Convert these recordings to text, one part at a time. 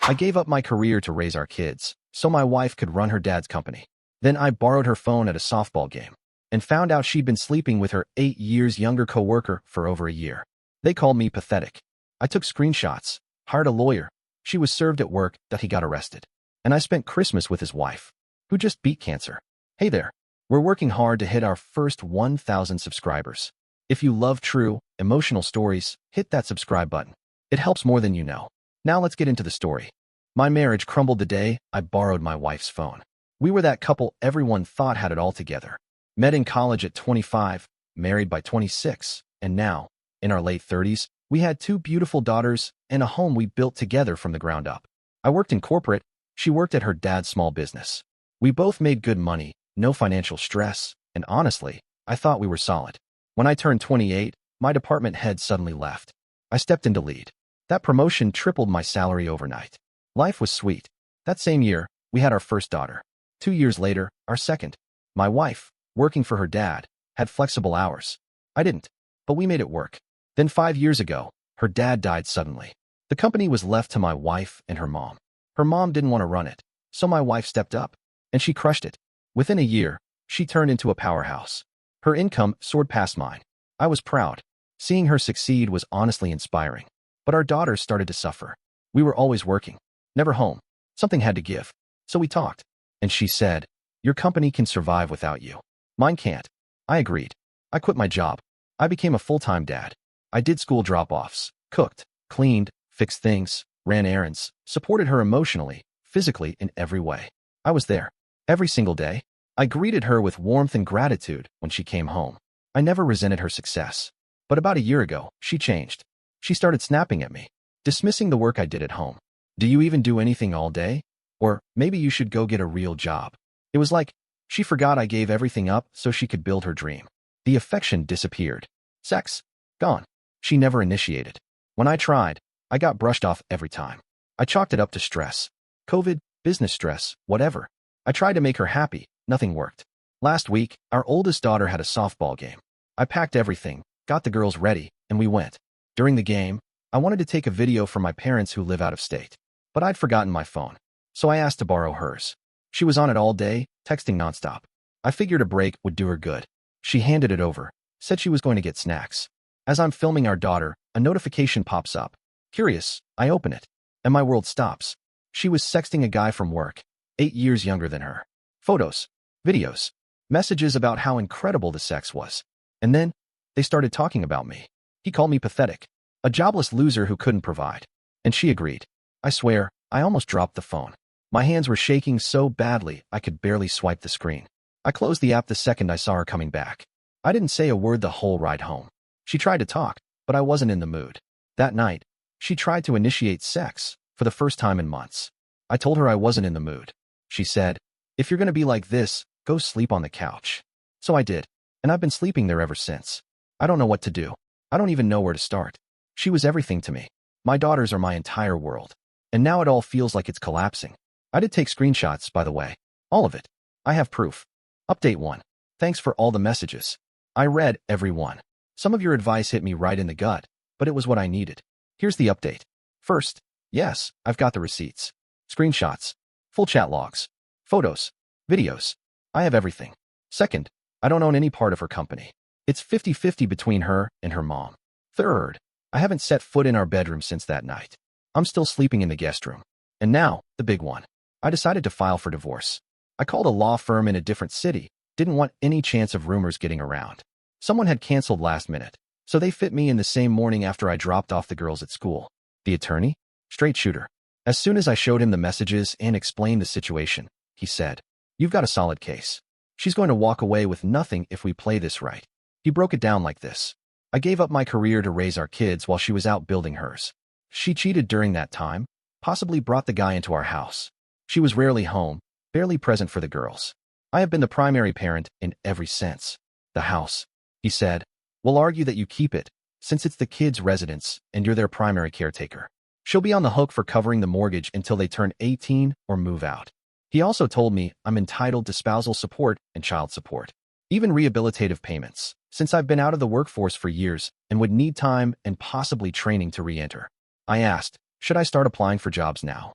I gave up my career to raise our kids, so my wife could run her dad's company. Then I borrowed her phone at a softball game and found out she'd been sleeping with her 8 years younger coworker for over a year. They called me pathetic. I took screenshots, hired a lawyer. She was served at work that he got arrested. And I spent Christmas with his wife, who just beat cancer. Hey there. We're working hard to hit our first 1,000 subscribers. If you love true, emotional stories, hit that subscribe button. It helps more than you know. Now let's get into the story. My marriage crumbled the day I borrowed my wife's phone. We were that couple everyone thought had it all together. Met in college at 25, married by 26, and now, in our late 30s, we had 2 beautiful daughters and a home we built together from the ground up. I worked in corporate, she worked at her dad's small business. We both made good money, no financial stress, and honestly, I thought we were solid. When I turned 28, my department head suddenly left. I stepped in to lead. That promotion tripled my salary overnight. Life was sweet. That same year, we had our first daughter. 2 years later, our second. My wife, working for her dad, had flexible hours. I didn't, but we made it work. Then 5 years ago, her dad died suddenly. The company was left to my wife and her mom. Her mom didn't want to run it, so my wife stepped up, and she crushed it. Within a year, she turned into a powerhouse. Her income soared past mine. I was proud. Seeing her succeed was honestly inspiring. But our daughters started to suffer. We were always working, never home. Something had to give. So we talked. And she said, "Your company can survive without you. Mine can't." I agreed. I quit my job. I became a full-time dad. I did school drop-offs, cooked, cleaned, fixed things, ran errands, supported her emotionally, physically, in every way. I was there. Every single day. I greeted her with warmth and gratitude when she came home. I never resented her success. But about a year ago, she changed. She started snapping at me, dismissing the work I did at home. "Do you even do anything all day? Or maybe you should go get a real job." It was like she forgot I gave everything up so she could build her dream. The affection disappeared. Sex? Gone. She never initiated. When I tried, I got brushed off every time. I chalked it up to stress. COVID, business stress, whatever. I tried to make her happy. Nothing worked. Last week, our oldest daughter had a softball game. I packed everything, got the girls ready, and we went. During the game, I wanted to take a video for my parents who live out of state. But I'd forgotten my phone. So I asked to borrow hers. She was on it all day, texting nonstop. I figured a break would do her good. She handed it over, said she was going to get snacks. As I'm filming our daughter, a notification pops up. Curious, I open it, and my world stops. She was sexting a guy from work, 8 years younger than her. Photos, videos, messages about how incredible the sex was. And then, they started talking about me. He called me pathetic, a jobless loser who couldn't provide. And she agreed. I swear, I almost dropped the phone. My hands were shaking so badly I could barely swipe the screen. I closed the app the second I saw her coming back. I didn't say a word the whole ride home. She tried to talk, but I wasn't in the mood. That night, she tried to initiate sex for the first time in months. I told her I wasn't in the mood. She said, "If you're going to be like this, go sleep on the couch." So I did, and I've been sleeping there ever since. I don't know what to do. I don't even know where to start. She was everything to me. My daughters are my entire world. And now it all feels like it's collapsing. I did take screenshots, by the way. All of it. I have proof. Update 1. Thanks for all the messages. I read every one. Some of your advice hit me right in the gut, but it was what I needed. Here's the update. First, yes, I've got the receipts. Screenshots. Full chat logs. Photos. Videos. I have everything. Second, I don't own any part of her company. It's 50-50 between her and her mom. Third, I haven't set foot in our bedroom since that night. I'm still sleeping in the guest room. And now, the big one. I decided to file for divorce. I called a law firm in a different city, didn't want any chance of rumors getting around. Someone had canceled last minute, so they fit me in the same morning after I dropped off the girls at school. The attorney? Straight shooter. As soon as I showed him the messages and explained the situation, he said, "You've got a solid case. She's going to walk away with nothing if we play this right." He broke it down like this. I gave up my career to raise our kids while she was out building hers. She cheated during that time, possibly brought the guy into our house. She was rarely home, barely present for the girls. I have been the primary parent in every sense. The house, he said, will argue that you keep it, since it's the kids' residence and you're their primary caretaker. She'll be on the hook for covering the mortgage until they turn 18 or move out. He also told me I'm entitled to spousal support and child support, even rehabilitative payments, since I've been out of the workforce for years and would need time and possibly training to re-enter. I asked, should I start applying for jobs now?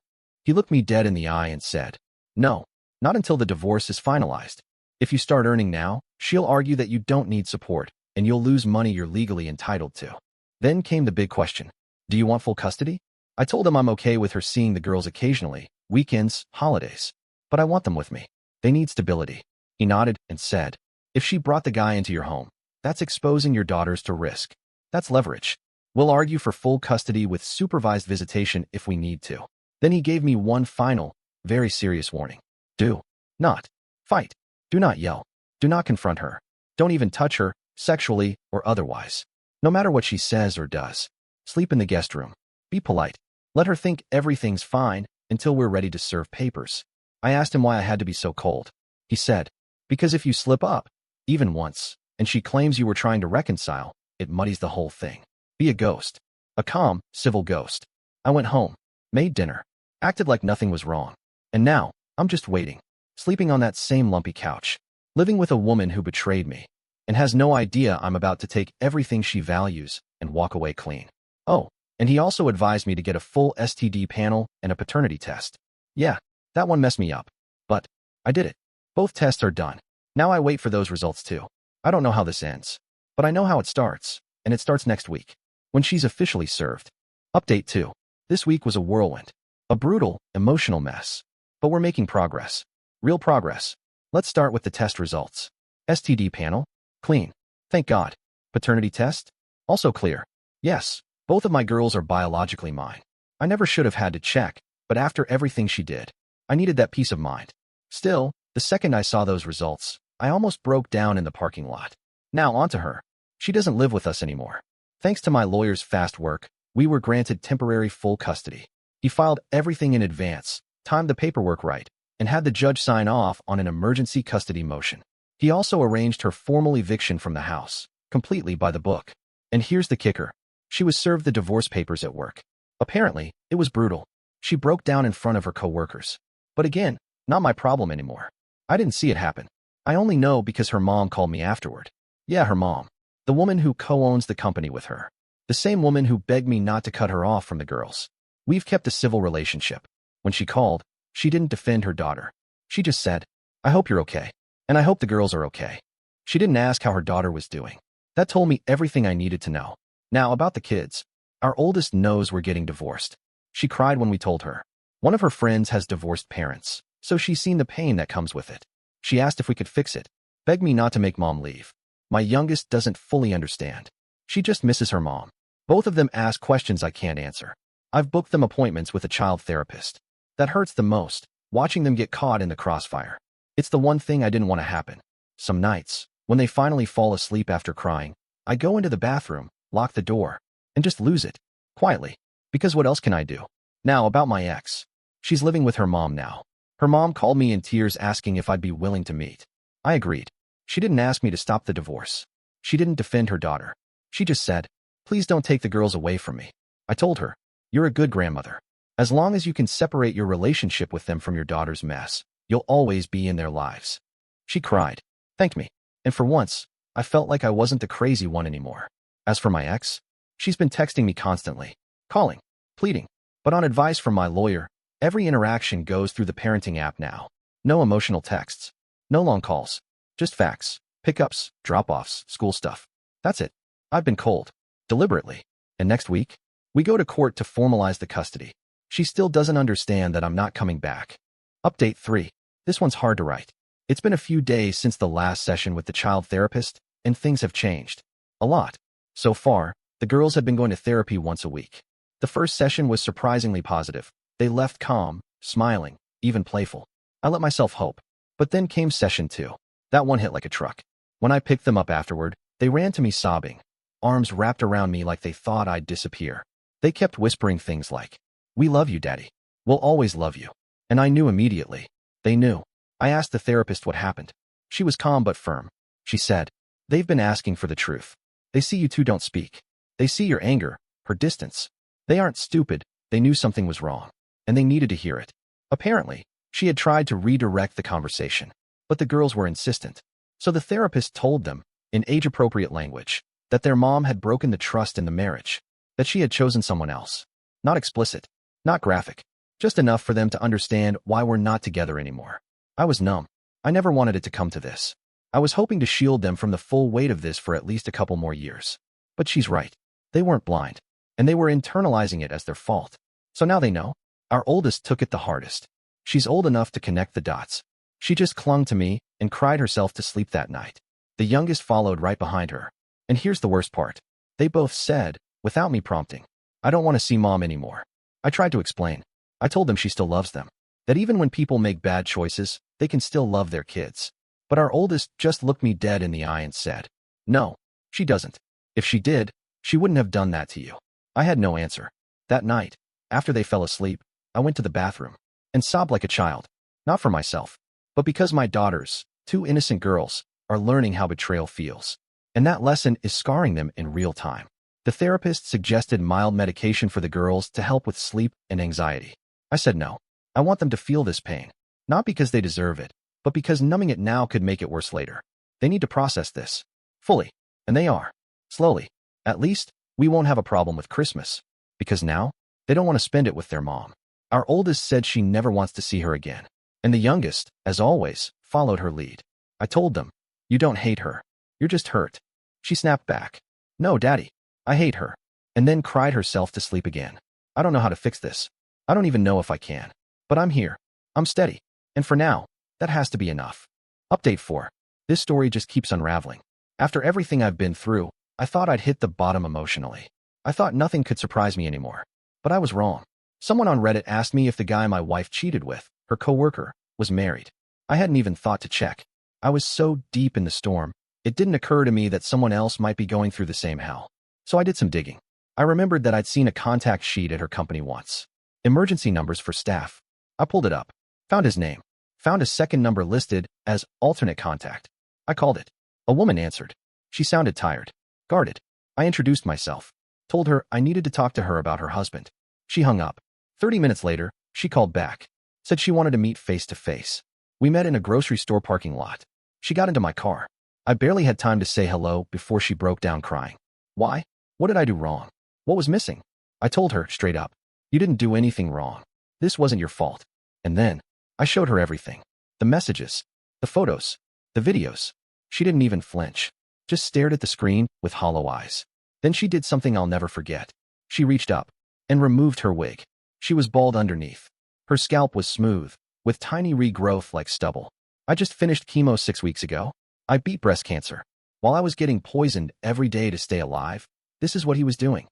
He looked me dead in the eye and said, "No, not until the divorce is finalized. If you start earning now, she'll argue that you don't need support, and you'll lose money you're legally entitled to." Then came the big question. Do you want full custody? I told him I'm okay with her seeing the girls occasionally, weekends, holidays. But I want them with me. They need stability. He nodded and said, if she brought the guy into your home, that's exposing your daughters to risk. That's leverage. We'll argue for full custody with supervised visitation if we need to. Then he gave me one final, very serious warning. Do not fight. Do not yell. Do not confront her. Don't even touch her, sexually or otherwise. No matter what she says or does. Sleep in the guest room. Be polite. Let her think everything's fine until we're ready to serve papers. I asked him why I had to be so cold. He said, because if you slip up, even once, and she claims you were trying to reconcile, it muddies the whole thing. Be a ghost. A calm, civil ghost. I went home, made dinner, acted like nothing was wrong. And now, I'm just waiting, sleeping on that same lumpy couch, living with a woman who betrayed me, and has no idea I'm about to take everything she values and walk away clean. Oh, and he also advised me to get a full STD panel and a paternity test. Yeah, that one messed me up. But I did it. Both tests are done. Now I wait for those results too. I don't know how this ends, but I know how it starts, and it starts next week, when she's officially served. Update 2. This week was a whirlwind. A brutal, emotional mess. But we're making progress. Real progress. Let's start with the test results. STD panel? Clean. Thank God. Paternity test? Also clear. Yes, both of my girls are biologically mine. I never should have had to check, but after everything she did, I needed that peace of mind. Still, the second I saw those results, I almost broke down in the parking lot. Now on to her. She doesn't live with us anymore. Thanks to my lawyer's fast work, we were granted temporary full custody. He filed everything in advance, timed the paperwork right, and had the judge sign off on an emergency custody motion. He also arranged her formal eviction from the house, completely by the book. And here's the kicker. She was served the divorce papers at work. Apparently, it was brutal. She broke down in front of her coworkers. But again, not my problem anymore. I didn't see it happen. I only know because her mom called me afterward. Yeah, her mom. The woman who co-owns the company with her. The same woman who begged me not to cut her off from the girls. We've kept a civil relationship. When she called, she didn't defend her daughter. She just said, I hope you're okay. And I hope the girls are okay. She didn't ask how her daughter was doing. That told me everything I needed to know. Now about the kids. Our oldest knows we're getting divorced. She cried when we told her. One of her friends has divorced parents, so she's seen the pain that comes with it. She asked if we could fix it. Begged me not to make mom leave. My youngest doesn't fully understand. She just misses her mom. Both of them ask questions I can't answer. I've booked them appointments with a child therapist. That hurts the most, watching them get caught in the crossfire. It's the one thing I didn't want to happen. Some nights, when they finally fall asleep after crying, I go into the bathroom, lock the door, and just lose it. Quietly. Because what else can I do? Now about my ex. She's living with her mom now. Her mom called me in tears asking if I'd be willing to meet. I agreed. She didn't ask me to stop the divorce. She didn't defend her daughter. She just said, please don't take the girls away from me. I told her, you're a good grandmother. As long as you can separate your relationship with them from your daughter's mess, you'll always be in their lives. She cried, thanked me, and for once, I felt like I wasn't the crazy one anymore. As for my ex, she's been texting me constantly, calling, pleading, but on advice from my lawyer, every interaction goes through the parenting app now. No emotional texts, no long calls, just facts, pickups, drop-offs, school stuff. That's it. I've been cold, deliberately, and next week, we go to court to formalize the custody. She still doesn't understand that I'm not coming back. Update 3. This one's hard to write. It's been a few days since the last session with the child therapist, and things have changed. A lot. So far, the girls have been going to therapy once a week. The first session was surprisingly positive. They left calm, smiling, even playful. I let myself hope. But then came session 2. That one hit like a truck. When I picked them up afterward, they ran to me sobbing, arms wrapped around me like they thought I'd disappear. They kept whispering things like, we love you, Daddy. We'll always love you. And I knew immediately. They knew. I asked the therapist what happened. She was calm but firm. She said, they've been asking for the truth. They see you two don't speak. They see your anger, her distance. They aren't stupid. They knew something was wrong. And they needed to hear it. Apparently, she had tried to redirect the conversation. But the girls were insistent. So the therapist told them, in age-appropriate language, that their mom had broken the trust in the marriage. That she had chosen someone else. Not explicit. Not graphic. Just enough for them to understand why we're not together anymore. I was numb. I never wanted it to come to this. I was hoping to shield them from the full weight of this for at least a couple more years. But she's right. They weren't blind, and they were internalizing it as their fault. So now they know. Our oldest took it the hardest. She's old enough to connect the dots. She just clung to me and cried herself to sleep that night. The youngest followed right behind her. And here's the worst part. They both said, without me prompting, I don't want to see mom anymore. I tried to explain. I told them she still loves them. That even when people make bad choices, they can still love their kids. But our oldest just looked me dead in the eye and said, no, she doesn't. If she did, she wouldn't have done that to you. I had no answer. That night, after they fell asleep, I went to the bathroom and sobbed like a child. Not for myself, but because my daughters, two innocent girls, are learning how betrayal feels. And that lesson is scarring them in real time. The therapist suggested mild medication for the girls to help with sleep and anxiety. I said no. I want them to feel this pain. Not because they deserve it, but because numbing it now could make it worse later. They need to process this. Fully. And they are. Slowly. At least, we won't have a problem with Christmas. Because now, they don't want to spend it with their mom. Our oldest said she never wants to see her again. And the youngest, as always, followed her lead. I told them, you don't hate her. You're just hurt. She snapped back. No, Daddy. I hate her. And then cried herself to sleep again. I don't know how to fix this. I don't even know if I can. But I'm here. I'm steady. And for now, that has to be enough. Update 4. This story just keeps unraveling. After everything I've been through, I thought I'd hit the bottom emotionally. I thought nothing could surprise me anymore. But I was wrong. Someone on Reddit asked me if the guy my wife cheated with, her coworker, was married. I hadn't even thought to check. I was so deep in the storm, it didn't occur to me that someone else might be going through the same hell. So I did some digging. I remembered that I'd seen a contact sheet at her company once. Emergency numbers for staff. I pulled it up. Found his name. Found a second number listed as alternate contact. I called it. A woman answered. She sounded tired. Guarded. I introduced myself. Told her I needed to talk to her about her husband. She hung up. 30 minutes later, she called back. Said she wanted to meet face to face. We met in a grocery store parking lot. She got into my car. I barely had time to say hello before she broke down crying. Why? What did I do wrong? What was missing? I told her straight up. You didn't do anything wrong. This wasn't your fault. And then, I showed her everything. The messages. The photos. The videos. She didn't even flinch. Just stared at the screen with hollow eyes. Then she did something I'll never forget. She reached up and removed her wig. She was bald underneath. Her scalp was smooth, with tiny regrowth like stubble. I just finished chemo 6 weeks ago. I beat breast cancer. While I was getting poisoned every day to stay alive, this is what he was doing.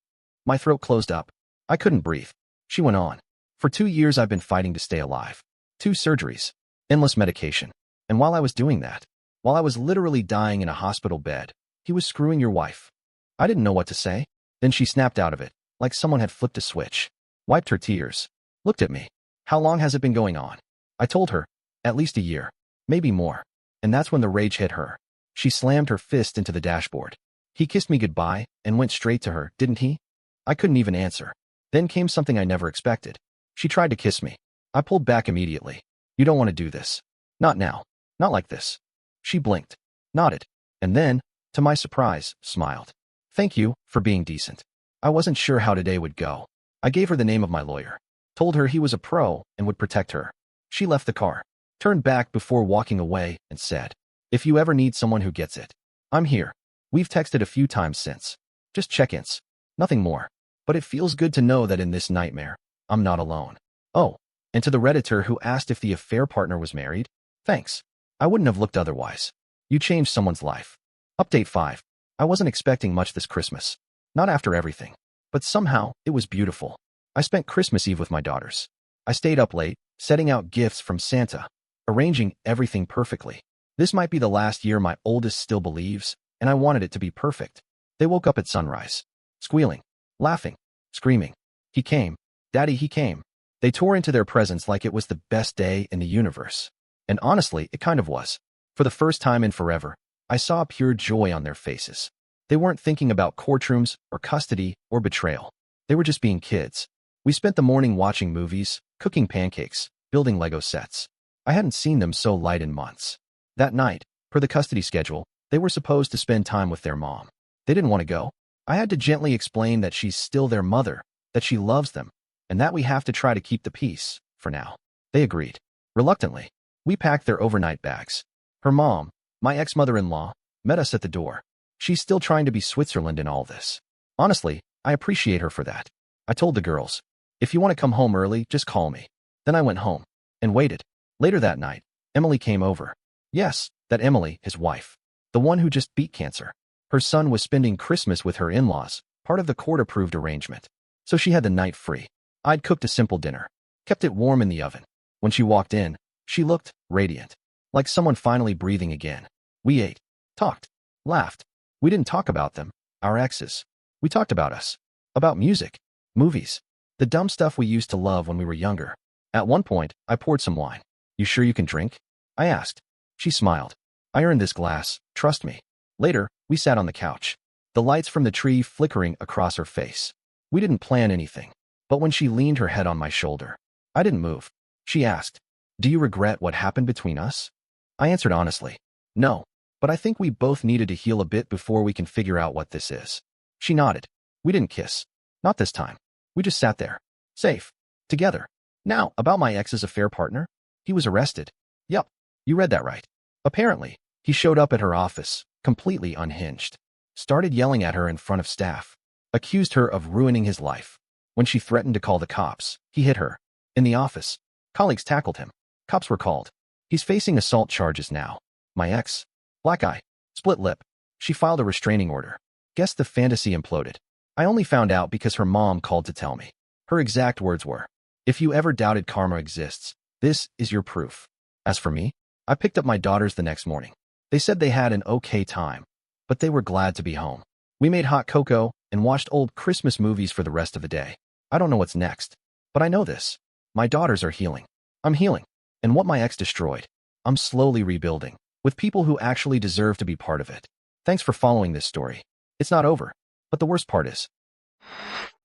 My throat closed up. I couldn't breathe. She went on. For 2 years I've been fighting to stay alive. 2 surgeries. Endless medication. And while I was doing that, while I was literally dying in a hospital bed, he was screwing your wife. I didn't know what to say. Then she snapped out of it, like someone had flipped a switch. Wiped her tears. Looked at me. How long has it been going on? I told her. At least a year. Maybe more. And that's when the rage hit her. She slammed her fist into the dashboard. He kissed me goodbye and went straight to her, didn't he? I couldn't even answer. Then came something I never expected. She tried to kiss me. I pulled back immediately. You don't want to do this. Not now. Not like this. She blinked. Nodded. And then, to my surprise, smiled. Thank you for being decent. I wasn't sure how today would go. I gave her the name of my lawyer. Told her he was a pro and would protect her. She left the car. Turned back before walking away and said, if you ever need someone who gets it, I'm here. We've texted a few times since. Just check-ins. Nothing more. But it feels good to know that in this nightmare, I'm not alone. Oh, and to the Redditor who asked if the affair partner was married, thanks. I wouldn't have looked otherwise. You changed someone's life. Update 5. I wasn't expecting much this Christmas. Not after everything. But somehow, it was beautiful. I spent Christmas Eve with my daughters. I stayed up late, setting out gifts from Santa, arranging everything perfectly. This might be the last year my oldest still believes, and I wanted it to be perfect. They woke up at sunrise. Squealing. Laughing. Screaming. He came. Daddy, he came. They tore into their presents like it was the best day in the universe. And honestly, it kind of was. For the first time in forever, I saw pure joy on their faces. They weren't thinking about courtrooms or custody or betrayal. They were just being kids. We spent the morning watching movies, cooking pancakes, building Lego sets. I hadn't seen them so light in months. That night, per the custody schedule, they were supposed to spend time with their mom. They didn't want to go. I had to gently explain that she's still their mother, that she loves them, and that we have to try to keep the peace, for now. They agreed. Reluctantly, we packed their overnight bags. Her mom, my ex-mother-in-law, met us at the door. She's still trying to be Switzerland in all this. Honestly, I appreciate her for that. I told the girls, if you want to come home early, just call me. Then I went home and waited. Later that night, Emily came over. Yes, that Emily, his wife. The one who just beat cancer. Her son was spending Christmas with her in-laws, part of the court-approved arrangement. So she had the night free. I'd cooked a simple dinner, kept it warm in the oven. When she walked in, she looked radiant, like someone finally breathing again. We ate, talked, laughed. We didn't talk about them, our exes. We talked about us, about music, movies, the dumb stuff we used to love when we were younger. At one point, I poured some wine. You sure you can drink? I asked. She smiled. I earned this glass, trust me. Later, we sat on the couch, the lights from the tree flickering across her face. We didn't plan anything, but when she leaned her head on my shoulder, I didn't move. She asked, do you regret what happened between us? I answered honestly, no, but I think we both needed to heal a bit before we can figure out what this is. She nodded. We didn't kiss. Not this time. We just sat there, safe, together. Now, about my ex's affair partner? He was arrested. Yup, you read that right. Apparently, he showed up at her office, completely unhinged. Started yelling at her in front of staff. Accused her of ruining his life. When she threatened to call the cops, he hit her. In the office, colleagues tackled him. Cops were called. He's facing assault charges now. My ex, black eye, split lip. She filed a restraining order. Guess the fantasy imploded. I only found out because her mom called to tell me. Her exact words were, if you ever doubted karma exists, this is your proof. As for me, I picked up my daughters the next morning. They said they had an okay time, but they were glad to be home. We made hot cocoa and watched old Christmas movies for the rest of the day. I don't know what's next, but I know this. My daughters are healing. I'm healing. And what my ex destroyed, I'm slowly rebuilding, with people who actually deserve to be part of it. Thanks for following this story. It's not over, but the worst part is.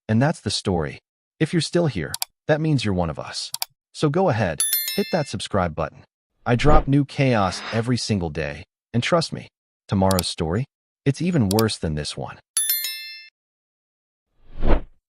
And that's the story. If you're still here, that means you're one of us. So go ahead, hit that subscribe button. I drop new chaos every single day, and trust me, tomorrow's story, it's even worse than this one.